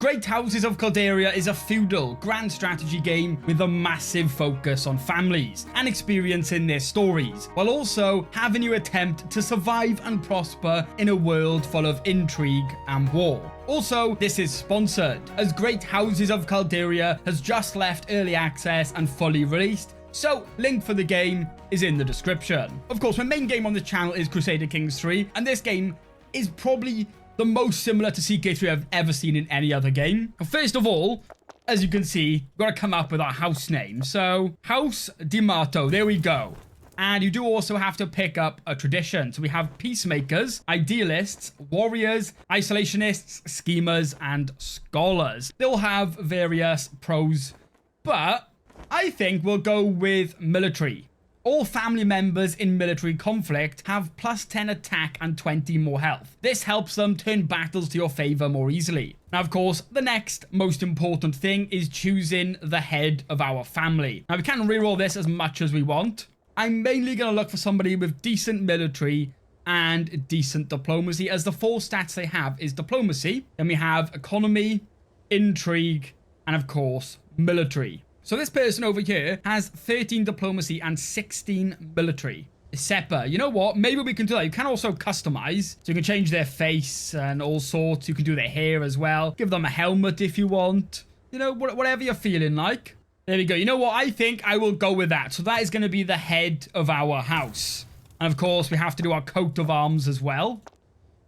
Great Houses of Calderia is a feudal, grand strategy game with a massive focus on families and experiencing their stories, while also having you attempt to survive and prosper in a world full of intrigue and war. Also, this is sponsored, as Great Houses of Calderia has just left early access and fully released, so link for the game is in the description. Of course, my main game on this channel is Crusader Kings 3, and this game is probably the most similar to CK3 I've ever seen in any other game. First of all, as you can see, we've got to come up with our house name. So, House D'Amato, there we go. And you do also have to pick up a tradition. So we have Peacemakers, Idealists, Warriors, Isolationists, Schemers, and Scholars. They'll have various pros, but I think we'll go with Military. All family members in military conflict have plus 10 attack and 20 more health. This helps them turn battles to your favor more easily. Now, of course, the next most important thing is choosing the head of our family. Now, we can reroll this as much as we want. I'm mainly going to look for somebody with decent military and decent diplomacy, as the 4 stats they have is diplomacy. Then we have economy, intrigue, and of course, military. So this person over here has 13 diplomacy and 16 military. Seppa, you know what? Maybe we can do that. You can also customize. So you can change their face and all sorts. You can do their hair as well. Give them a helmet if you want. You know, whatever you're feeling like. There we go. You know what? I think I will go with that. So that is going to be the head of our house. And of course, we have to do our coat of arms as well.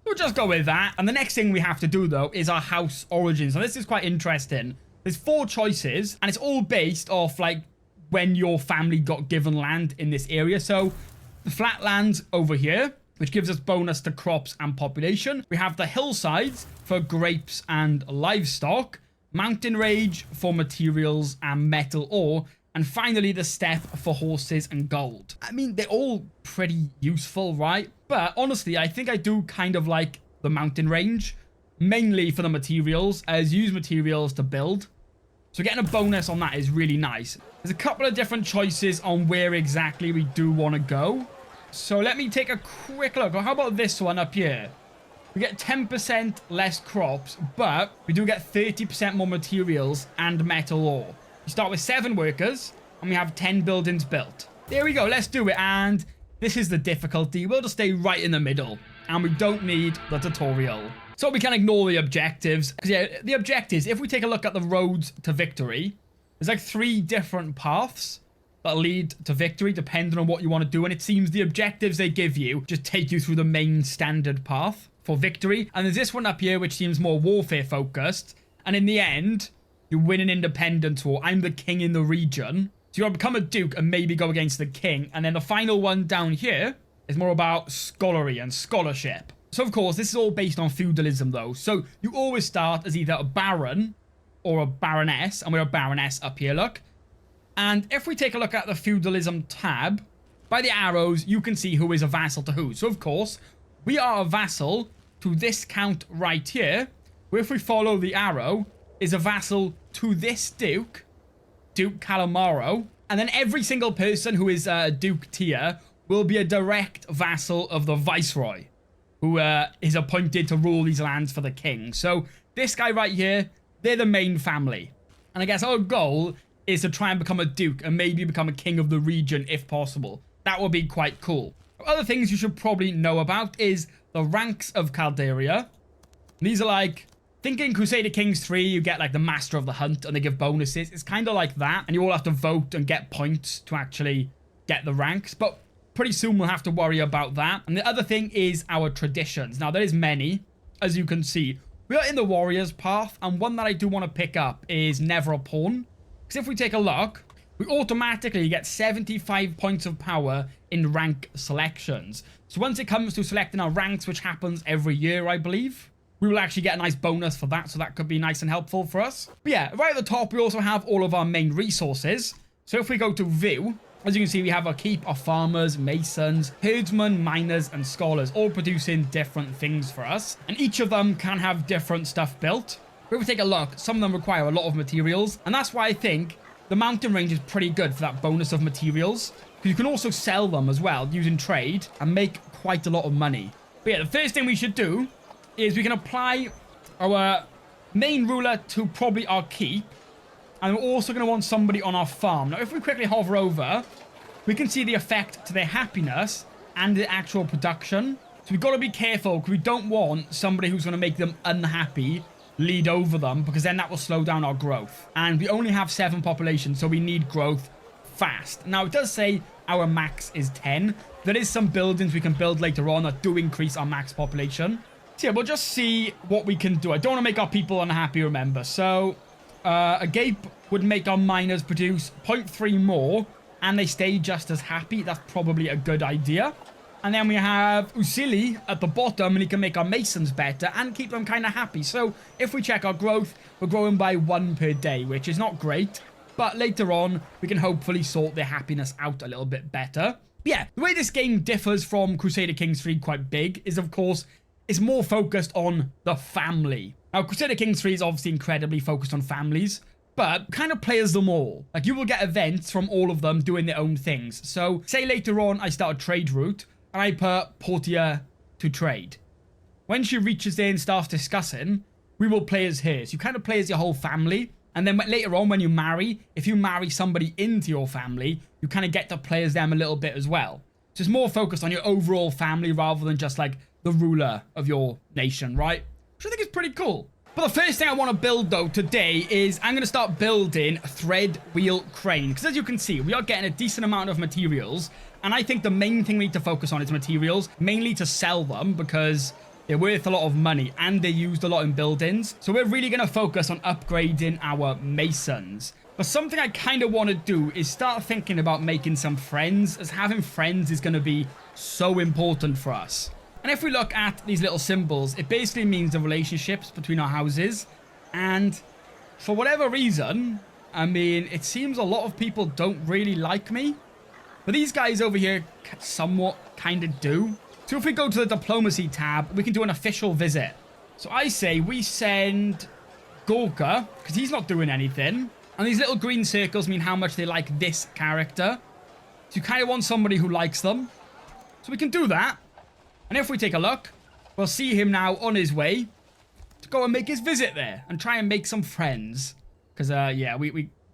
We'll just go with that. And the next thing we have to do, though, is our house origins. Now, this is quite interesting. There's 4 choices, and it's all based off, like, when your family got given land in this area. So, the flatlands over here, which gives us bonus to crops and population. We have the hillsides for grapes and livestock. Mountain range for materials and metal ore. And finally, the steppe for horses and gold. I mean, they're all pretty useful, right? But, honestly, I think I do kind of like the mountain range. Mainly for the materials, as use materials to build. So getting a bonus on that is really nice. There's a couple of different choices on where exactly we do want to go. So let me take a quick look. How about this one up here? We get 10% less crops, but we do get 30% more materials and metal ore. We start with 7 workers, and we have 10 buildings built. There we go, let's do it. And this is the difficulty. We'll just stay right in the middle, and we don't need the tutorial. So we can ignore the objectives. Because, yeah, the objectives, if we take a look at the roads to victory, there's like 3 different paths that lead to victory, depending on what you want to do. And it seems the objectives they give you just take you through the main standard path for victory. And there's this one up here, which seems more warfare focused. And in the end, you win an independence war. I'm the king in the region. So you got to become a duke and maybe go against the king. And then the final one down here is more about scholarly and scholarship. So, of course, this is all based on feudalism, though. So, you always start as either a baron or a baroness. And we're a baroness up here, look. And if we take a look at the feudalism tab, by the arrows, you can see who is a vassal to who. So, of course, we are a vassal to this count right here. Where if we follow the arrow, is a vassal to this duke, Duke Calamaro. And then every single person who is Duke tier will be a direct vassal of the viceroy, who is appointed to rule these lands for the king. So this guy right here, they're the main family. And I guess our goal is to try and become a duke and maybe become a king of the region if possible. That would be quite cool. Other things you should probably know about is the ranks of Calderia. These are like, thinking Crusader Kings 3, you get like the Master of the Hunt and they give bonuses. It's kind of like that. And you all have to vote and get points to actually get the ranks. But pretty soon we'll have to worry about that. And the other thing is our traditions. Now, there is many, as you can see. We are in the warriors path, and one that I do want to pick up is never a pawn. Because if we take a look, we automatically get 75 points of power in rank selections. So once it comes to selecting our ranks, which happens every year, I believe, we will actually get a nice bonus for that. So that could be nice and helpful for us. But yeah, right at the top, we also have all of our main resources. So if we go to view, as you can see, we have our keep, our farmers, masons, herdsmen, miners, and scholars, all producing different things for us. And each of them can have different stuff built. But if we take a look, some of them require a lot of materials. And that's why I think the mountain range is pretty good for that bonus of materials. Because you can also sell them as well using trade and make quite a lot of money. But yeah, the first thing we should do is we can apply our main ruler to probably our keep. And we're also going to want somebody on our farm. Now, if we quickly hover over, we can see the effect to their happiness and the actual production. So we've got to be careful because we don't want somebody who's going to make them unhappy lead over them, because then that will slow down our growth. And we only have 7 population, so we need growth fast. Now, it does say our max is 10. There is some buildings we can build later on that do increase our max population. So yeah, we'll just see what we can do. I don't want to make our people unhappy, remember. So a gape would make our miners produce 0.3 more, and they stay just as happy. That's probably a good idea. And then we have Usili at the bottom, and he can make our masons better and keep them kind of happy. So if we check our growth, we're growing by 1 per day, which is not great. But later on, we can hopefully sort their happiness out a little bit better. But yeah, the way this game differs from Crusader Kings 3 quite big is, of course, it's more focused on the family. Now, Crusader Kings 3 is obviously incredibly focused on families, but kind of players them all. Like, you will get events from all of them doing their own things. So, say later on I start a trade route, and I put Portia to trade. When she reaches there and starts discussing, we will play as her. So you kind of play as your whole family. And then later on when you marry, if you marry somebody into your family, you kind of get to play as them a little bit as well. So it's more focused on your overall family rather than just like the ruler of your nation, right? Which I think is pretty cool. But the first thing I want to build, though, today is I'm going to start building a thread wheel crane. Because as you can see, we are getting a decent amount of materials. And I think the main thing we need to focus on is materials, mainly to sell them because they're worth a lot of money and they're used a lot in buildings. So we're really going to focus on upgrading our masons. But something I kind of want to do is start thinking about making some friends, as having friends is going to be so important for us. And if we look at these little symbols, it basically means the relationships between our houses. And for whatever reason, I mean, it seems a lot of people don't really like me. But these guys over here somewhat kind of do. So if we go to the diplomacy tab, we can do an official visit. So I say we send Gorka, because he's not doing anything. And these little green circles mean how much they like this character. So you kind of want somebody who likes them. So we can do that. And if we take a look, we'll see him now on his way to go and make his visit there and try and make some friends. Because, yeah,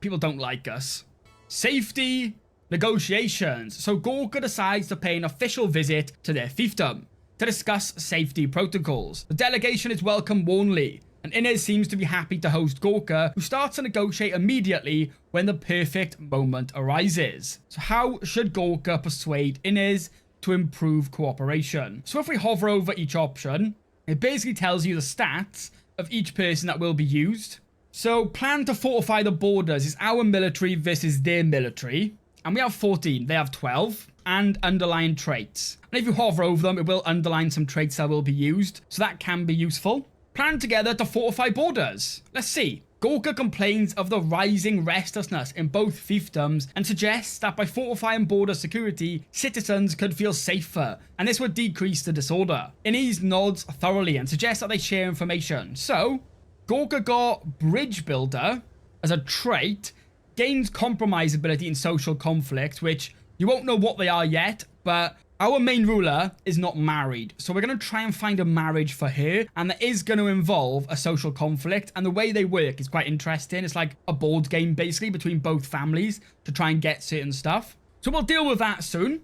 people don't like us. Safety negotiations. So Gorka decides to pay an official visit to their fiefdom to discuss safety protocols. The delegation is welcomed warmly, and Inez seems to be happy to host Gorka, who starts to negotiate immediately when the perfect moment arises. So how should Gorka persuade Inez to improve cooperation? So if we hover over each option, it basically tells you the stats of each person that will be used. So plan to fortify the borders is our military versus their military. And we have 14, they have 12. And underline traits. And if you hover over them, it will underline some traits that will be used. So that can be useful. Plan together to fortify borders. Let's see. Gorka complains of the rising restlessness in both fiefdoms and suggests that by fortifying border security, citizens could feel safer, and this would decrease the disorder. Inez nods thoroughly and suggests that they share information. So, Gorka got Bridge Builder as a trait, gains compromise ability in social conflict, which you won't know what they are yet, but our main ruler is not married, so we're going to try and find a marriage for her, and that is going to involve a social conflict, and the way they work is quite interesting. It's like a board game, basically, between both families to try and get certain stuff. So we'll deal with that soon.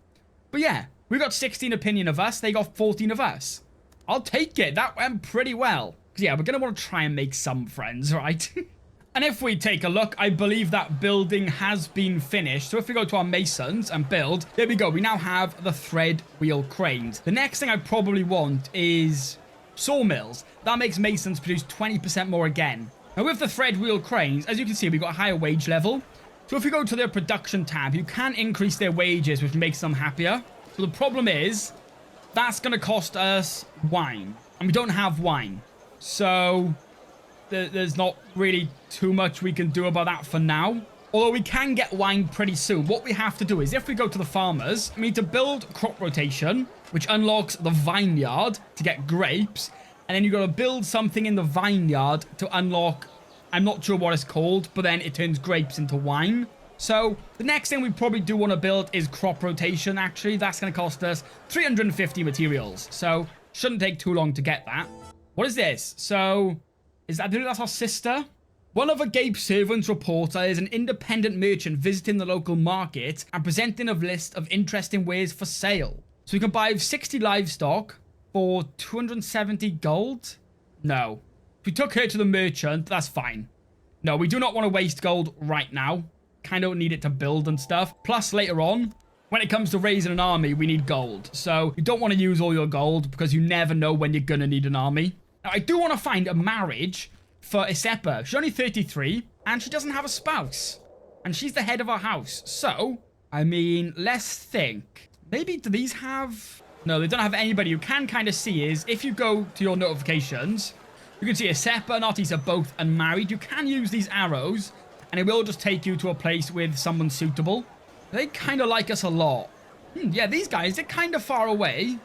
But yeah, we got 16 opinion of us, they got 14 of us. I'll take it, that went pretty well. Because yeah, we're going to want to try and make some friends, right? And if we take a look, I believe that building has been finished. So if we go to our masons and build, there we go. We now have the thread wheel cranes. The next thing I probably want is sawmills. That makes masons produce 20% more again. Now with the thread wheel cranes, as you can see, we've got a higher wage level. So if we go to their production tab, you can increase their wages, which makes them happier. So the problem is, that's going to cost us wine. And we don't have wine. So there's not really too much we can do about that for now. Although we can get wine pretty soon. What we have to do is, if we go to the farmers, we need to build crop rotation, which unlocks the vineyard to get grapes. And then you've got to build something in the vineyard to unlock, I'm not sure what it's called, but then it turns grapes into wine. So the next thing we probably do want to build is crop rotation, actually. That's going to cost us 350 materials. So shouldn't take too long to get that. What is this? So I believe that's our sister. One of Gabe's servants reports there is an independent merchant visiting the local market and presenting a list of interesting wares for sale. So we can buy 60 livestock for 270 gold? No. If we took her to the merchant, that's fine. No, we do not want to waste gold right now. Kind of don't need it to build and stuff. Plus, later on, when it comes to raising an army, we need gold. So you don't want to use all your gold because you never know when you're going to need an army. Now, I do want to find a marriage for Isepa. She's only 33 and she doesn't have a spouse. And she's the head of our house. So, I mean, let's think. Maybe do these have... No, they don't have anybody. You can kind of see is if you go to your notifications, you can see Isepa and Otis are both unmarried. You can use these arrows and it will just take you to a place with someone suitable. They kind of like us a lot. Yeah, these guys, they're kind of far away,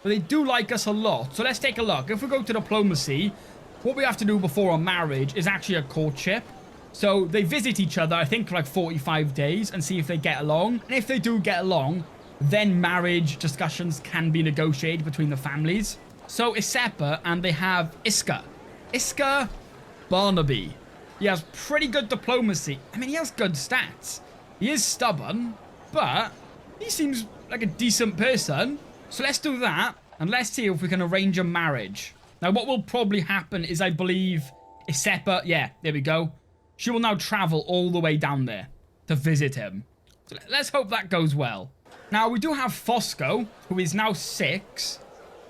but they do like us a lot. So let's take a look. If we go to diplomacy, what we have to do before a marriage is actually a courtship. So they visit each other, I think, for like 45 days and see if they get along. And if they do get along, then marriage discussions can be negotiated between the families. So Isepa and they have Iska. Iska Barnaby. He has pretty good diplomacy. I mean, he has good stats. He is stubborn, but he seems like a decent person. So let's do that and let's see if we can arrange a marriage. Now, what will probably happen is, I believe, Isepa, yeah, there we go. She will now travel all the way down there to visit him. So let's hope that goes well. Now, we do have Fosco, who is now 6,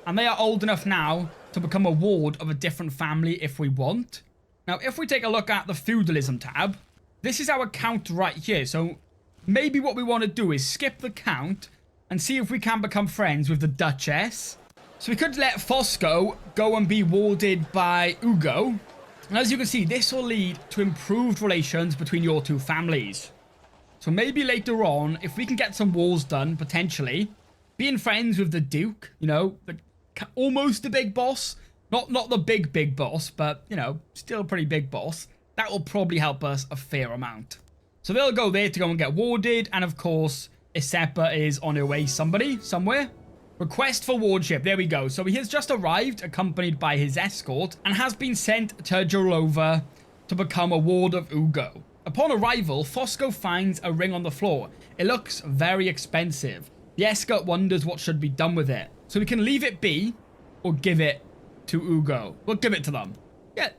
and they are old enough now to become a ward of a different family if we want. Now, if we take a look at the feudalism tab, this is our count right here. So maybe what we want to do is skip the count and see if we can become friends with the Duchess. So we could let Fosco go and be warded by Ugo. And as you can see, this will lead to improved relations between your two families. So maybe later on, if we can get some wars done, potentially, being friends with the Duke, you know, almost the big boss. Not the big boss, but, you know, still a pretty big boss. That will probably help us a fair amount. So they'll go there to go and get warded. And of course, Isepa is on her way somewhere. Request for wardship. There we go. So he has just arrived, accompanied by his escort, and has been sent to Jorova to become a ward of Ugo. Upon arrival, Fosco finds a ring on the floor. It looks very expensive. The escort wonders what should be done with it. So we can leave it be or give it to Ugo. We'll give it to them. Yeah,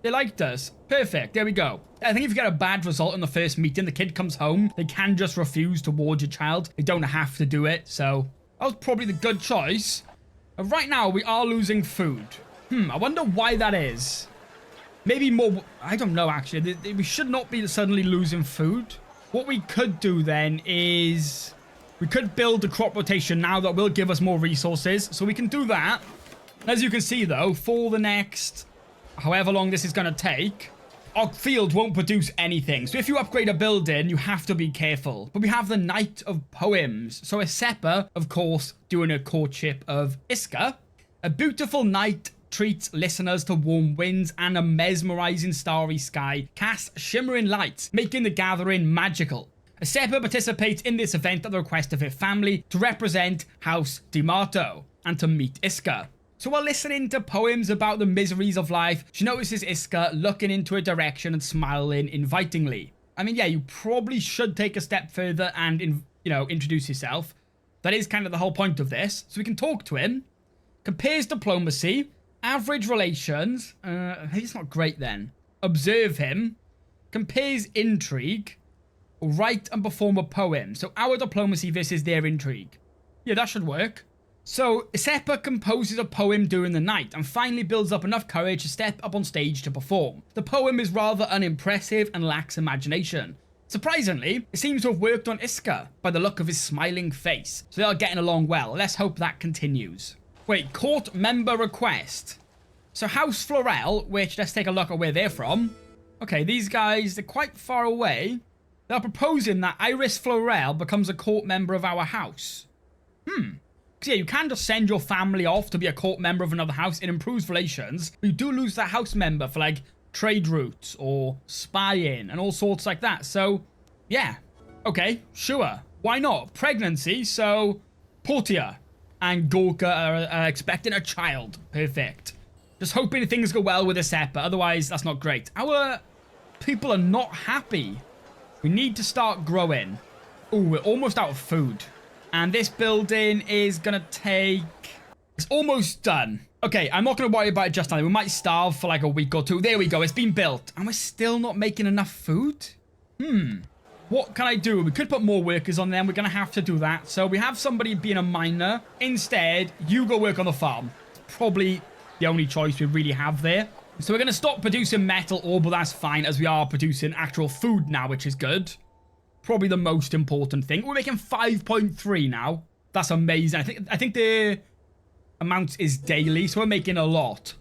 they liked us. Perfect. There we go. I think if you get a bad result in the first meeting, the kid comes home, they can just refuse to ward your child. They don't have to do it, so... That was probably the good choice. Right now, we are losing food. I wonder why that is. Maybe more... I don't know, actually. We should not be suddenly losing food. What we could do then is... We could build a crop rotation now that will give us more resources. So we can do that. As you can see, though, for the next... However long this is going to take... Our field won't produce anything. So if you upgrade a building, you have to be careful. But we have the Knight of Poems. So Isepa, of course, doing a courtship of Iska. A beautiful night treats listeners to warm winds and a mesmerizing starry sky casts shimmering lights, making the gathering magical. Isepa participates in this event at the request of her family to represent House D'Amato and to meet Iska. So while listening to poems about the miseries of life, she notices Iska looking into her direction and smiling invitingly. I mean, yeah, you probably should take a step further and, introduce yourself. That is kind of the whole point of this. So we can talk to him. Compares diplomacy. Average relations. He's not great then. Observe him. Compares intrigue. Write and perform a poem. So our diplomacy versus their intrigue. Yeah, that should work. So, Isepa composes a poem during the night and finally builds up enough courage to step up on stage to perform. The poem is rather unimpressive and lacks imagination. Surprisingly, it seems to have worked on Iska by the look of his smiling face. So they are getting along well. Let's hope that continues. Wait, court member request. So House Florel, which let's take a look at where they're from. Okay, these guys, they're quite far away. They're proposing that Iris Florel becomes a court member of our house. Because, yeah, you can just send your family off to be a court member of another house. It improves relations. But you do lose that house member for, like, trade routes or spying and all sorts like that. So, yeah. Okay, sure. Why not? Pregnancy, so Portia and Gorka are expecting a child. Perfect. Just hoping things go well with this but otherwise that's not great. Our people are not happy. We need to start growing. Oh, we're almost out of food. And this building is going to take... It's almost done. Okay, I'm not going to worry about it just now. We might starve for like a week or two. There we go. It's been built. And we're still not making enough food? What can I do? We could put more workers on them. We're going to have to do that. So we have somebody being a miner. Instead, you go work on the farm. It's probably the only choice we really have there. So we're going to stop producing metal ore, but that's fine as we are producing actual food now, which is good. Probably the most important thing. We're making 5.3 now. That's amazing. I think the amount is daily, so we're making a lot.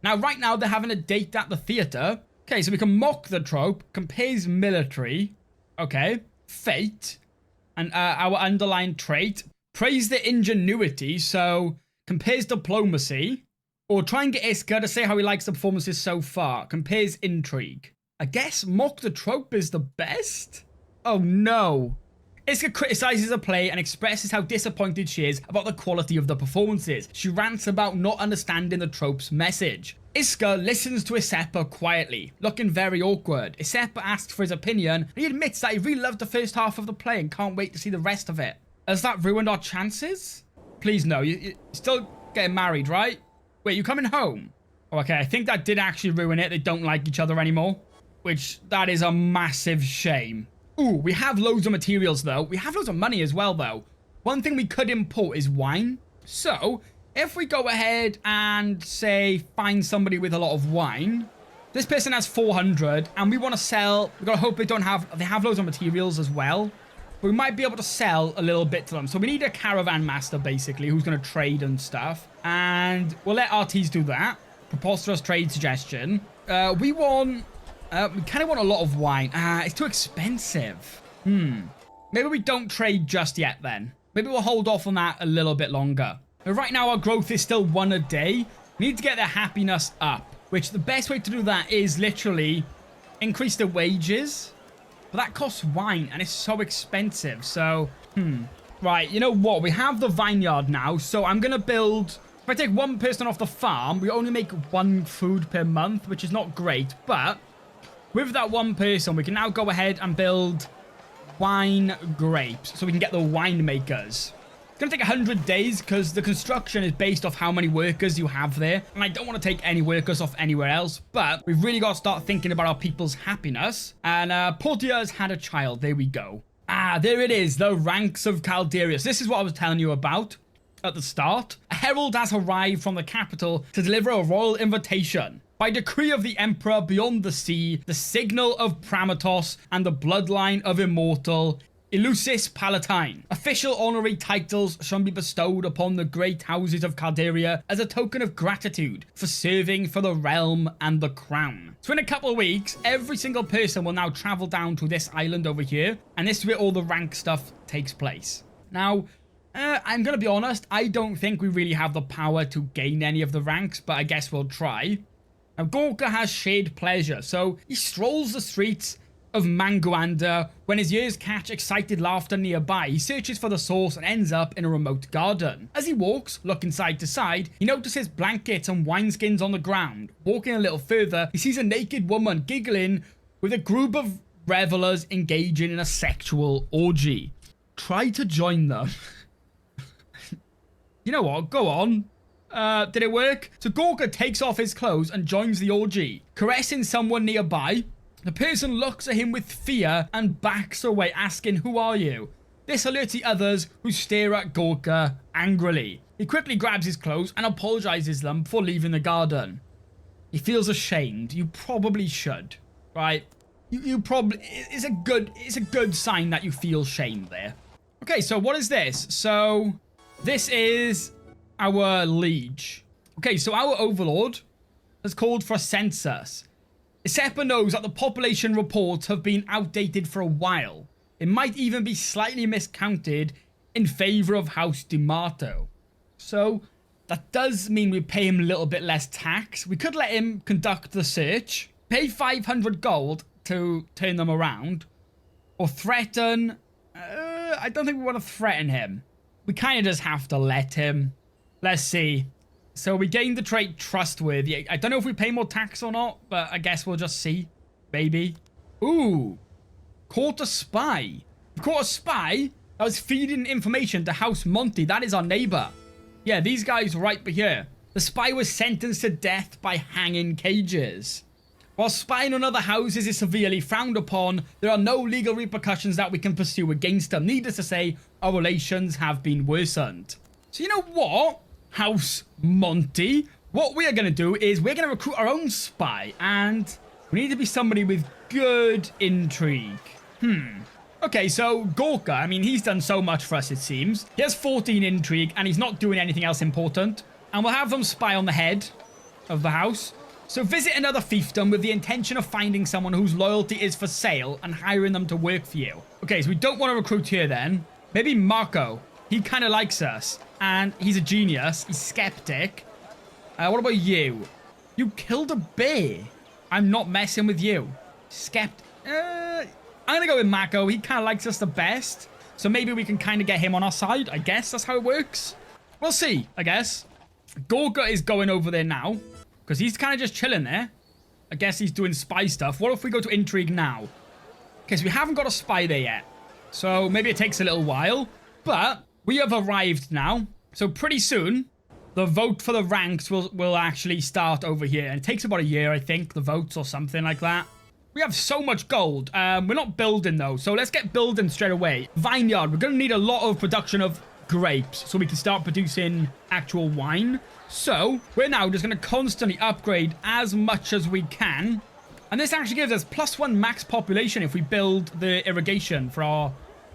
Now, right now, they're having a date at the theater. Okay, so we can mock the trope, compares military. Okay, fate, and our underlying trait. Praise the ingenuity, so compares diplomacy. Or try and get Iska to say how he likes the performances so far. Compares intrigue. I guess mock the trope is the best? Oh no. Iska criticizes the play and expresses how disappointed she is about the quality of the performances. She rants about not understanding the trope's message. Iska listens to Isepa quietly, looking very awkward. Isepa asks for his opinion, and he admits that he really loved the first half of the play and can't wait to see the rest of it. Has that ruined our chances? Please no, you're still getting married, right? Wait, you coming home? Oh, okay, I think that did actually ruin it. They don't like each other anymore, which that is a massive shame. Ooh, we have loads of materials, though. We have loads of money as well, though. One thing we could import is wine. So, if we go ahead and, say, find somebody with a lot of wine. This person has 400, and we want to sell. We've got to hope they have loads of materials as well. But we might be able to sell a little bit to them. So we need a caravan master, basically, who's going to trade and stuff. And we'll let RTs do that. Preposterous trade suggestion. We kind of want a lot of wine. It's too expensive. Maybe we don't trade just yet then. Maybe we'll hold off on that a little bit longer. But right now, our growth is still 1 a day. We need to get their happiness up. Which the best way to do that is literally increase the wages. But that costs wine, and it's so expensive. So, right, you know what? We have the vineyard now, so I'm going to build... If I take one person off the farm, we only make 1 food per month, which is not great. But with that one person, we can now go ahead and build wine grapes, so we can get the winemakers. It's going to take 100 days, because the construction is based off how many workers you have there. And I don't want to take any workers off anywhere else, but we've really got to start thinking about our people's happiness. And Portia has had a child. There we go. There it is, the ranks of Calderia. So this is what I was telling you about at the start. A herald has arrived from the capital to deliver a royal invitation. By decree of the Emperor beyond the sea, the signal of Pramatos, and the bloodline of Immortal, Elusis Palatine. Official honorary titles shall be bestowed upon the great houses of Calderia as a token of gratitude for serving for the realm and the crown. So in a couple of weeks, every single person will now travel down to this island over here, and this is where all the rank stuff takes place. Now, I'm going to be honest, I don't think we really have the power to gain any of the ranks, but I guess we'll try. Now, Gorka has shared pleasure, so he strolls the streets of Manguanda. When his ears catch excited laughter nearby, he searches for the source and ends up in a remote garden. As he walks, looking side to side, he notices blankets and wineskins on the ground. Walking a little further, he sees a naked woman giggling with a group of revelers engaging in a sexual orgy. Try to join them. You know what? Go on. Did it work? So Gorka takes off his clothes and joins the orgy, caressing someone nearby. The person looks at him with fear and backs away, asking, "Who are you?" This alerts the others, who stare at Gorka angrily. He quickly grabs his clothes and apologizes to them before leaving the garden. He feels ashamed. You probably should, right? You probably... It's a good sign that you feel shame there. Okay, so what is this? So this is our liege. Okay, so our overlord has called for a census. Isepa knows that the population reports have been outdated for a while. It might even be slightly miscounted in favor of House D'Amato. So that does mean we pay him a little bit less tax. We could let him conduct the search, pay 500 gold to turn them around, or threaten. I don't think we want to threaten him. We kind of just have to let him. Let's see. So we gained the trait trustworthy. I don't know if we pay more tax or not, but I guess we'll just see. Maybe. Ooh. Caught a spy. We caught a spy that was feeding information to House Monty. That is our neighbor. Yeah, these guys right here. The spy was sentenced to death by hanging cages. While spying on other houses is severely frowned upon, there are no legal repercussions that we can pursue against them. Needless to say, our relations have been worsened. So you know what, House Monty? What we are going to do is we're going to recruit our own spy, and we need to be somebody with good intrigue. Okay, so Gorka, I mean, he's done so much for us, it seems. He has 14 intrigue, and he's not doing anything else important. And we'll have them spy on the head of the house. So visit another fiefdom with the intention of finding someone whose loyalty is for sale and hiring them to work for you. Okay, so we don't want to recruit here then. Maybe Marco. He kind of likes us. And he's a genius. He's skeptic. What about you? You killed a bear. I'm not messing with you. I'm going to go with Marco. He kind of likes us the best. So maybe we can kind of get him on our side. I guess that's how it works. We'll see, I guess. Gorka is going over there now. Because he's kind of just chilling there. I guess he's doing spy stuff. What if we go to intrigue now? Okay, so we haven't got a spy there yet. So maybe it takes a little while. But we have arrived now. So pretty soon, the vote for the ranks will actually start over here. And it takes about a year, I think, the votes or something like that. We have so much gold. We're not building, though. So let's get building straight away. Vineyard. We're going to need a lot of production of grapes so we can start producing actual wine. So we're now just going to constantly upgrade as much as we can. And this actually gives us +1 max population if we build the irrigation for our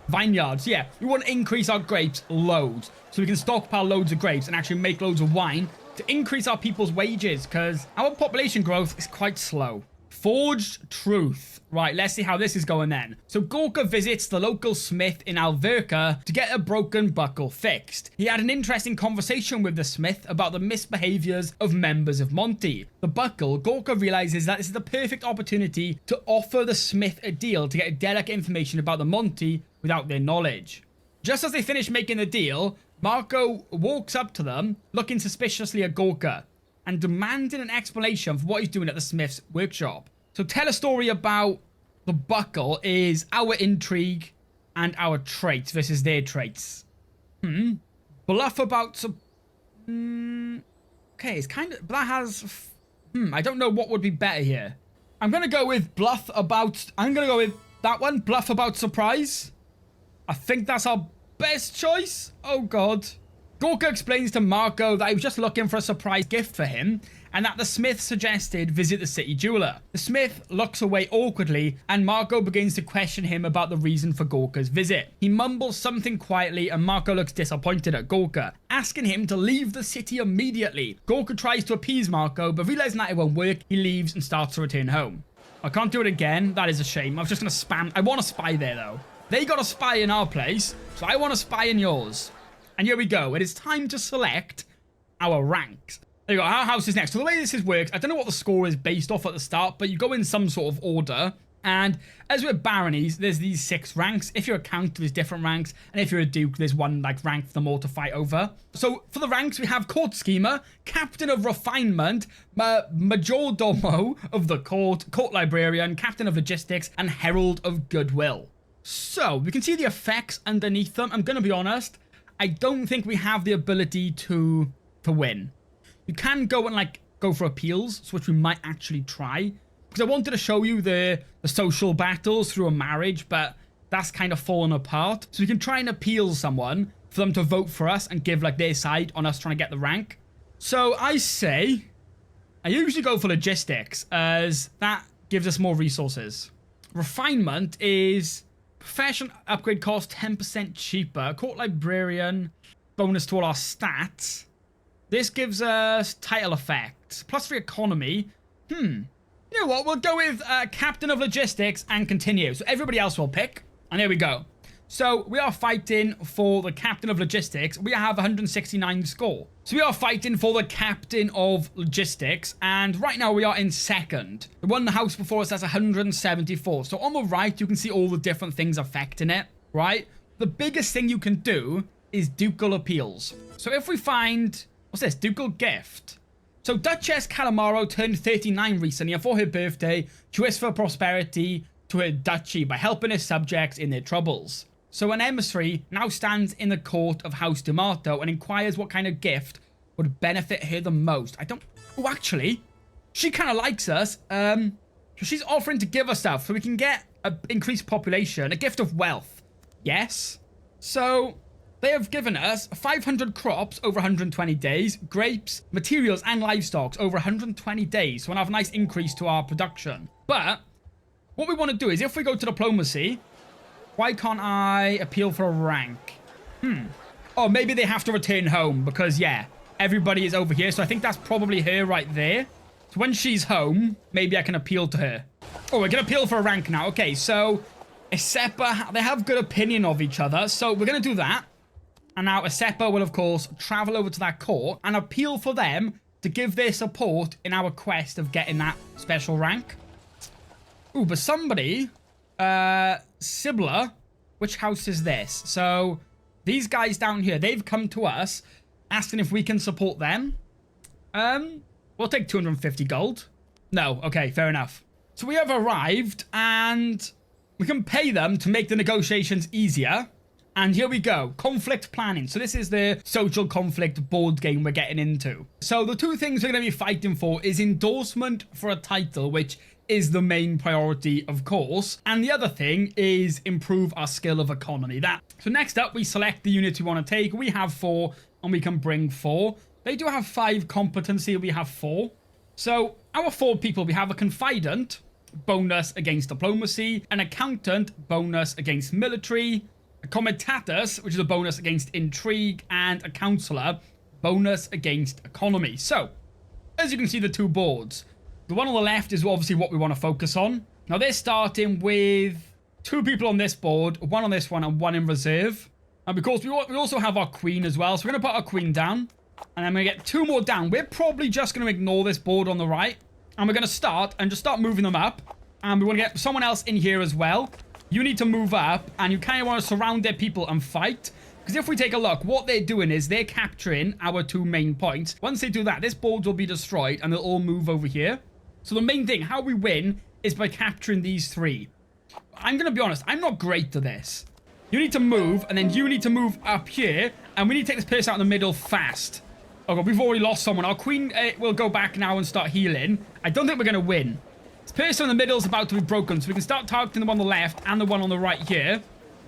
vineyards. Yeah, we want to increase our grapes loads so we can stockpile loads of grapes and actually make loads of wine to increase our people's wages because our population growth is quite slow. Forged Truth. Right, let's see how this is going then. So Gorka visits the local smith in Alverca to get a broken buckle fixed. He had an interesting conversation with the smith about the misbehaviors of members of Monty. The buckle, Gorka realizes that this is the perfect opportunity to offer the smith a deal to get delicate information about the Monty without their knowledge. Just as they finish making the deal, Marco walks up to them, looking suspiciously at Gorka and demanding an explanation for what he's doing at the smith's workshop. So tell a story about the buckle is our intrigue and our traits versus their traits. Bluff about... Okay, it's kind of... That has... I don't know what would be better here. I'm going to go with bluff about... I'm going to go with that one. Bluff about surprise. I think that's our best choice. Oh, God. Gorka explains to Marco that he was just looking for a surprise gift for him and that the smith suggested visit the city jeweler. The smith looks away awkwardly and Marco begins to question him about the reason for Gorka's visit. He mumbles something quietly and Marco looks disappointed at Gorka, asking him to leave the city immediately. Gorka tries to appease Marco, but realizing that it won't work, he leaves and starts to return home. I can't do it again. That is a shame. I was just going to spam. I want a spy there though. They got a spy in our place, so I want a spy in yours. And here we go. It is time to select our ranks. There you go. Our house is next. So the way this works, I don't know what the score is based off at the start, but you go in some sort of order. And as with baronies, there's these 6 ranks. If you're a count, there's different ranks. And if you're a duke, there's one like rank for them all to fight over. So for the ranks, we have court schemer, captain of refinement, majordomo of the court librarian, captain of logistics, and herald of goodwill. So we can see the effects underneath them. I'm going to be honest. I don't think we have the ability to win. You can go and go for appeals, which we might actually try. Because I wanted to show you the social battles through a marriage, but that's kind of fallen apart. So we can try and appeal someone for them to vote for us and give their side on us trying to get the rank. So I say, I usually go for logistics as that gives us more resources. Refinement is... Profession upgrade cost 10% cheaper. Court librarian, bonus to all our stats. This gives us title effects. +3 economy. You know what? We'll go with captain of logistics and continue. So everybody else will pick. And here we go. So we are fighting for the captain of logistics. We have 169 score. So we are fighting for the captain of logistics. And right now we are in second. The one in the house before us has 174. So on the right, you can see all the different things affecting it, right? The biggest thing you can do is ducal appeals. So if we find... What's this? Ducal gift. So Duchess Calamaro turned 39 recently, and for her birthday, she wished for prosperity to her duchy by helping her subjects in their troubles. So an emissary now stands in the court of House D'Amato and inquires what kind of gift would benefit her the most. Oh, actually, she kind of likes us. So she's offering to give us stuff so we can get an increased population, a gift of wealth. Yes. So they have given us 500 crops over 120 days, grapes, materials, and livestock over 120 days. So we'll have a nice increase to our production. But what we want to do is, if we go to diplomacy, why can't I appeal for a rank? Oh, maybe they have to return home because, yeah, everybody is over here. So I think that's probably her right there. So when she's home, maybe I can appeal to her. Oh, we're going to appeal for a rank now. Okay, so Isepa, they have good opinion of each other. So we're going to do that. And now Isepa will, of course, travel over to that court and appeal for them to give their support in our quest of getting that special rank. Ooh, but somebody, Sibla, which house is this? So these guys down here, they've come to us asking if we can support them. We'll take 250 gold. No, okay, fair enough. So we have arrived and we can pay them to make the negotiations easier. And here we go, conflict planning. So this is the social conflict board game we're getting into. So the two things we're going to be fighting for is endorsement for a title, which is the main priority, of course. And the other thing is improve our skill of economy. So next up, we select the units we want to take. We have 4 and we can bring 4. They do have 5 competency. We have 4. So our 4 people, we have a confidant, bonus against diplomacy, an accountant, bonus against military, a comitatus, which is a bonus against intrigue, and a counselor, bonus against economy. So, as you can see, the 2 boards. The one on the left is obviously what we want to focus on. Now, they're starting with 2 people on this board, 1 on this one, and 1 in reserve. And because we also have our queen as well, so we're going to put our queen down. And I'm going to get 2 more down. We're probably just going to ignore this board on the right. And we're going to start moving them up. And we want to get someone else in here as well. You need to move up, and you kind of want to surround their people and fight. Because if we take a look, what they're doing is they're capturing our 2 main points. Once they do that, this board will be destroyed, and they'll all move over here. So the main thing, how we win, is by capturing these 3. I'm going to be honest, I'm not great at this. You need to move, and then you need to move up here, and we need to take this person out in the middle fast. Oh god, we've already lost someone. Our queen will go back now and start healing. I don't think we're going to win. This person in the middle is about to be broken, so we can start targeting the one on the left and the one on the right here.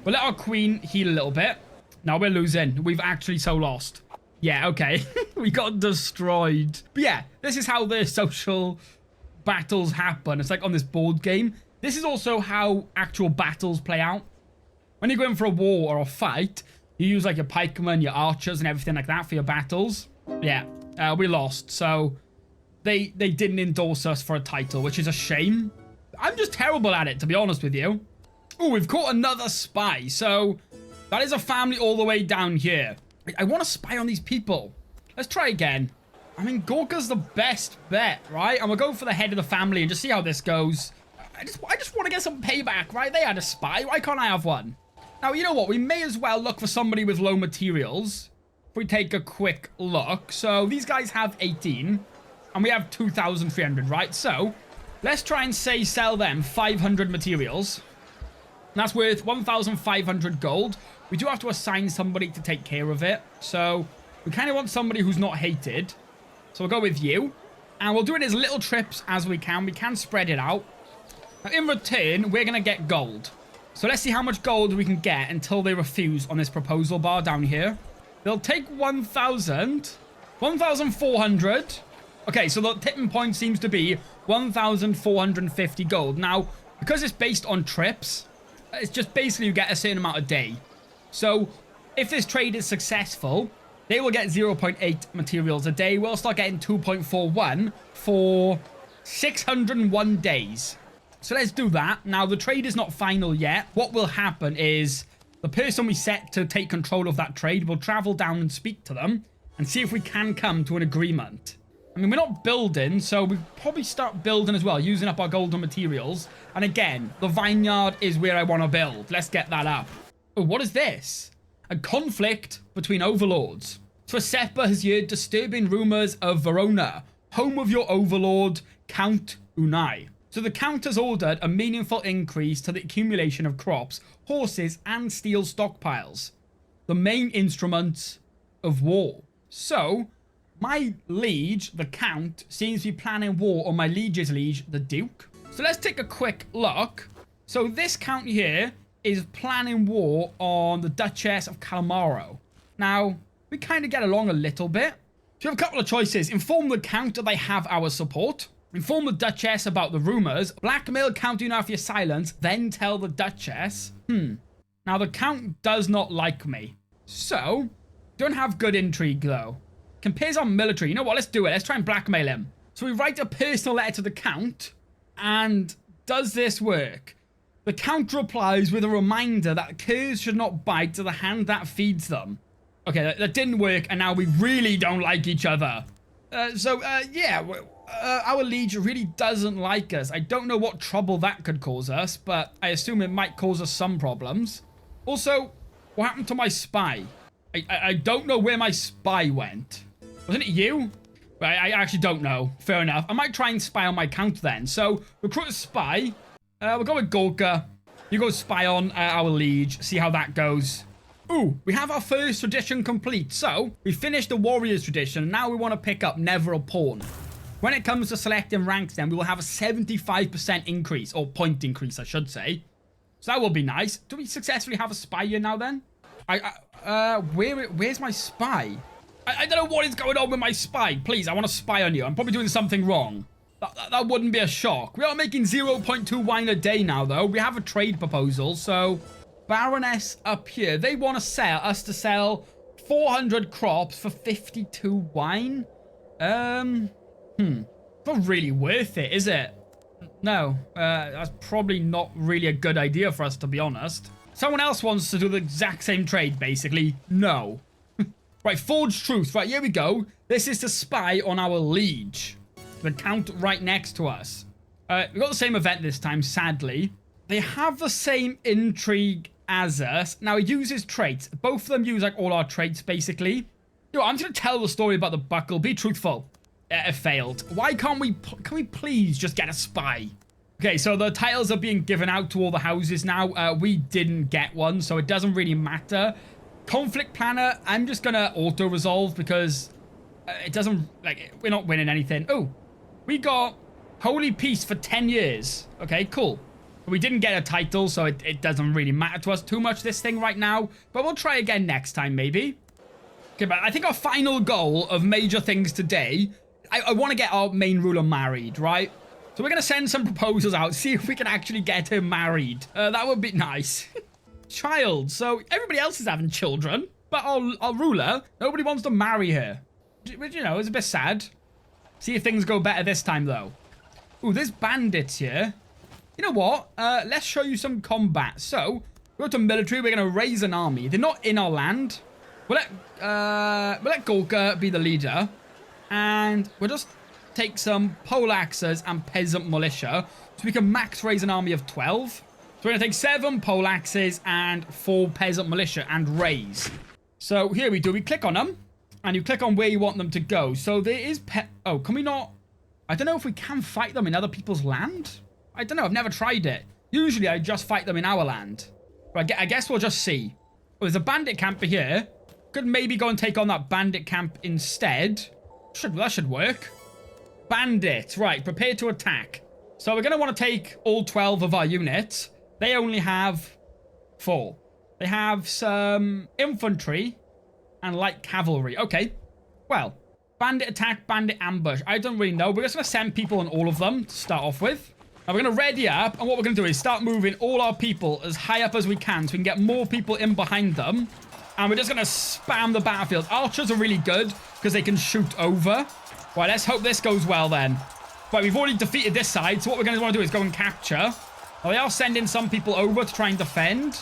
We'll let our queen heal a little bit. Now we're losing. We've actually so lost. Yeah, okay. We got destroyed. But yeah, this is how the social battles happen. It's like on this board game. This is also how actual battles play out. When you go in for a war or a fight, you use like your pikemen, your archers, and everything like that for your battles. Yeah, we lost. So they didn't endorse us for a title, which is a shame. I'm just terrible at it, to be honest with you. Oh, we've caught another spy. So that is a family all the way down here. I want to spy on these people. Let's try again. I mean, Gorga's the best bet, right? And we'll go for the head of the family and just see how this goes. I just want to get some payback, right? They had a spy. Why can't I have one? Now, you know what? We may as well look for somebody with low materials. If we take a quick look. So these guys have 18. And we have 2,300, right? So let's try and say sell them 500 materials. And that's worth 1,500 gold. We do have to assign somebody to take care of it. So we kind of want somebody who's not hated. So we'll go with you. And we'll do it as little trips as we can. We can spread it out. Now, in return, we're going to get gold. So let's see how much gold we can get until they refuse on this proposal bar down here. They'll take 1,000. 1,400. Okay, so the tipping point seems to be 1,450 gold. Now, because it's based on trips, it's just basically you get a certain amount a day. So if this trade is successful, they will get 0.8 materials a day. We'll start getting 2.41 for 601 days. So let's do that. Now, the trade is not final yet. What will happen is the person we set to take control of that trade will travel down and speak to them and see if we can come to an agreement. I mean, we're not building, so we probably start building as well, using up our golden materials. And again, the vineyard is where I want to build. Let's get that up. Oh, what is this? A conflict between overlords. Crusader has heard disturbing rumors of Verona, home of your overlord, Count Unai. So the Count has ordered a meaningful increase to the accumulation of crops, horses, and steel stockpiles, the main instruments of war. So, my liege, the Count, seems to be planning war on my liege's liege, the Duke. So let's take a quick look. So this Count here is planning war on the Duchess of Calmaro. Now, we kind of get along a little bit. So we have a couple of choices. Inform the Count that they have our support. Inform the Duchess about the rumors. Blackmail Count Unai for your silence. Then tell the Duchess. Now, the Count does not like me. So, don't have good intrigue, though. Compares our military. You know what? Let's do it. Let's try and blackmail him. So we write a personal letter to the Count. And does this work? The Count replies with a reminder that curs should not bite to the hand that feeds them. Okay, that didn't work, and now we really don't like each other. Yeah, our liege really doesn't like us. I don't know what trouble that could cause us, but I assume it might cause us some problems. Also, what happened to my spy? I don't know where my spy went. Wasn't it you? I actually don't know. Fair enough. I might try and spy on my Count then. So, recruit a spy. We'll go with Gorka. You go spy on our liege. See how that goes. Ooh, we have our first tradition complete. So, we finished the warrior's tradition. And now we want to pick up never a pawn. When it comes to selecting ranks then, we will have a 75% increase. Or point increase, I should say. So that will be nice. Do we successfully have a spy here now then? Where's my spy? I don't know what is going on with my spy. Please, I want to spy on you. I'm probably doing something wrong. That wouldn't be a shock. We are making 0.2 wine a day now, though. We have a trade proposal, so... Baroness up here. They want to sell 400 crops for 52 wine. Not really worth it, is it? No, that's probably not really a good idea for us, to be honest. Someone else wants to do the exact same trade, basically. No. Right, Forged Truth. Right, here we go. This is to spy on our liege. The Count right next to us. We've got the same event this time, sadly. They have the same intrigue as us. Now, he uses traits. Both of them use, like, all our traits, basically. Yo, I'm going to tell the story about the buckle. Be truthful. It failed. Why can't we... Can we please just get a spy? Okay, so the titles are being given out to all the houses now. We didn't get one, so it doesn't really matter. Conflict Planner, I'm just going to auto-resolve because it doesn't... Like, we're not winning anything. Oh, we got Holy Peace for 10 years. Okay, cool. We didn't get a title, so it doesn't really matter to us too much, this thing right now. But we'll try again next time, maybe. Okay, but I think our final goal of major things today... I want to get our main ruler married, right? So we're going to send some proposals out, see if we can actually get her married. That would be nice. Child. So everybody else is having children. But our ruler, nobody wants to marry her. Which, you know, is a bit sad. See if things go better this time, though. Ooh, there's bandits here. You know what? Let's show you some combat. So, we go to military. We're going to raise an army. They're not in our land. We'll let Gorka be the leader. And we'll just take some poleaxes and peasant militia. So we can max raise an army of 12. So we're going to take 7 poleaxes and 4 peasant militia and raise. So here we do. We click on them. And you click on where you want them to go. So there is... Oh, can we not... I don't know if we can fight them in other people's land. I don't know. I've never tried it. Usually I just fight them in our land. But I guess we'll just see. Oh, there's a bandit camper here. Could maybe go and take on that bandit camp instead. That should work. Bandits. Right, prepare to attack. So we're going to want to take all 12 of our units. They only have 4. They have some infantry and light cavalry. Okay. Well, bandit attack, bandit ambush. I don't really know. We're just going to send people on all of them to start off with. Now we're going to ready up. And what we're going to do is start moving all our people as high up as we can so we can get more people in behind them. And we're just going to spam the battlefield. Archers are really good because they can shoot over. Right, let's hope this goes well then. Right, we've already defeated this side. So what we're going to want to do is go and capture. Well, they are sending some people over to try and defend.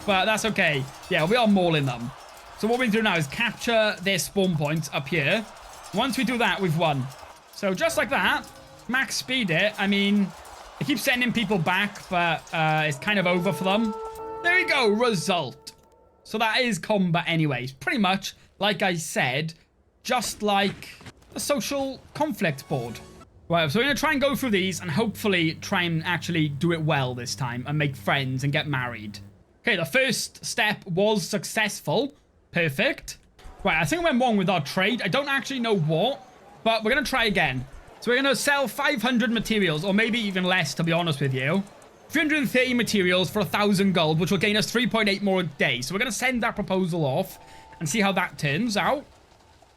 But that's okay. Yeah, we are mauling them. So what we do now is capture their spawn points up here. Once we do that, we've won. So just like that, max speed it. I mean, it keeps sending people back, but it's kind of over for them. There we go, result. So that is combat anyways. Pretty much, like I said, just like a social conflict board. Right, so we're going to try and go through these and hopefully try and actually do it well this time and make friends and get married. Okay, the first step was successful. Perfect. Right, I think I went wrong with our trade. I don't actually know what, but we're going to try again. So we're going to sell 500 materials, or maybe even less, to be honest with you. 330 materials for 1,000 gold, which will gain us 3.8 more a day. So we're going to send that proposal off and see how that turns out.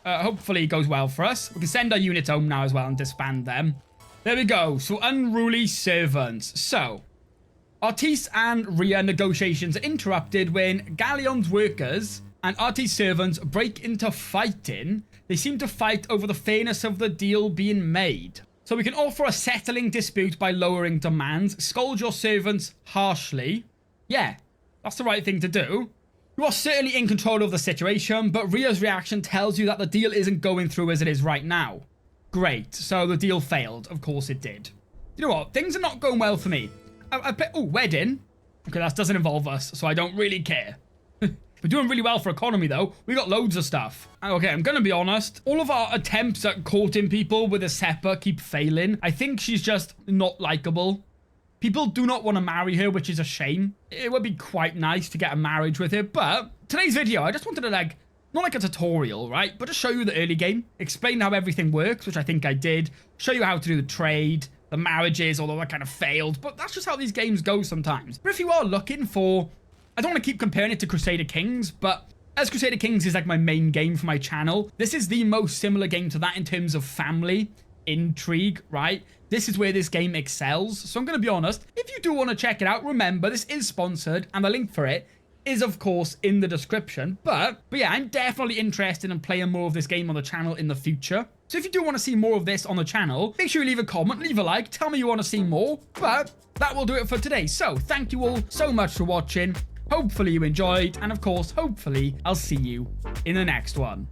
Hopefully it goes well for us. We can send our units home now as well and disband them. There we go. So unruly servants. So Artis and Rhea negotiations are interrupted when Galleon's workers and Artis' servants break into fighting. They seem to fight over the fairness of the deal being made. So we can offer a settling dispute by lowering demands. Scold your servants harshly. Yeah, that's the right thing to do. You are certainly in control of the situation, but Rhea's reaction tells you that the deal isn't going through as it is right now. Great, so the deal failed. Of course it did. You know what? Things are not going well for me. Oh, wedding. Okay, that doesn't involve us, so I don't really care. We're doing really well for economy, though. We got loads of stuff. Okay, I'm going to be honest. All of our attempts at courting people with a Seppa keep failing. I think she's just not likable. People do not want to marry her, which is a shame. It would be quite nice to get a marriage with her, but today's video, I just wanted to, like, not like a tutorial, right? But to show you the early game, explain how everything works, which I think I did, show you how to do the trade, the marriages, although that kind of failed, but that's just how these games go sometimes. But if you are looking for, I don't want to keep comparing it to Crusader Kings, but as Crusader Kings is like my main game for my channel, this is the most similar game to that in terms of family, intrigue, right? This is where this game excels. So I'm going to be honest, if you do want to check it out, remember this is sponsored and the link for it is of course in the description. But yeah, I'm definitely interested in playing more of this game on the channel in the future. So if you do want to see more of this on the channel, make sure you leave a comment, leave a like, tell me you want to see more. But that will do it for today. So thank you all so much for watching. Hopefully you enjoyed, and of course, hopefully I'll see you in the next one.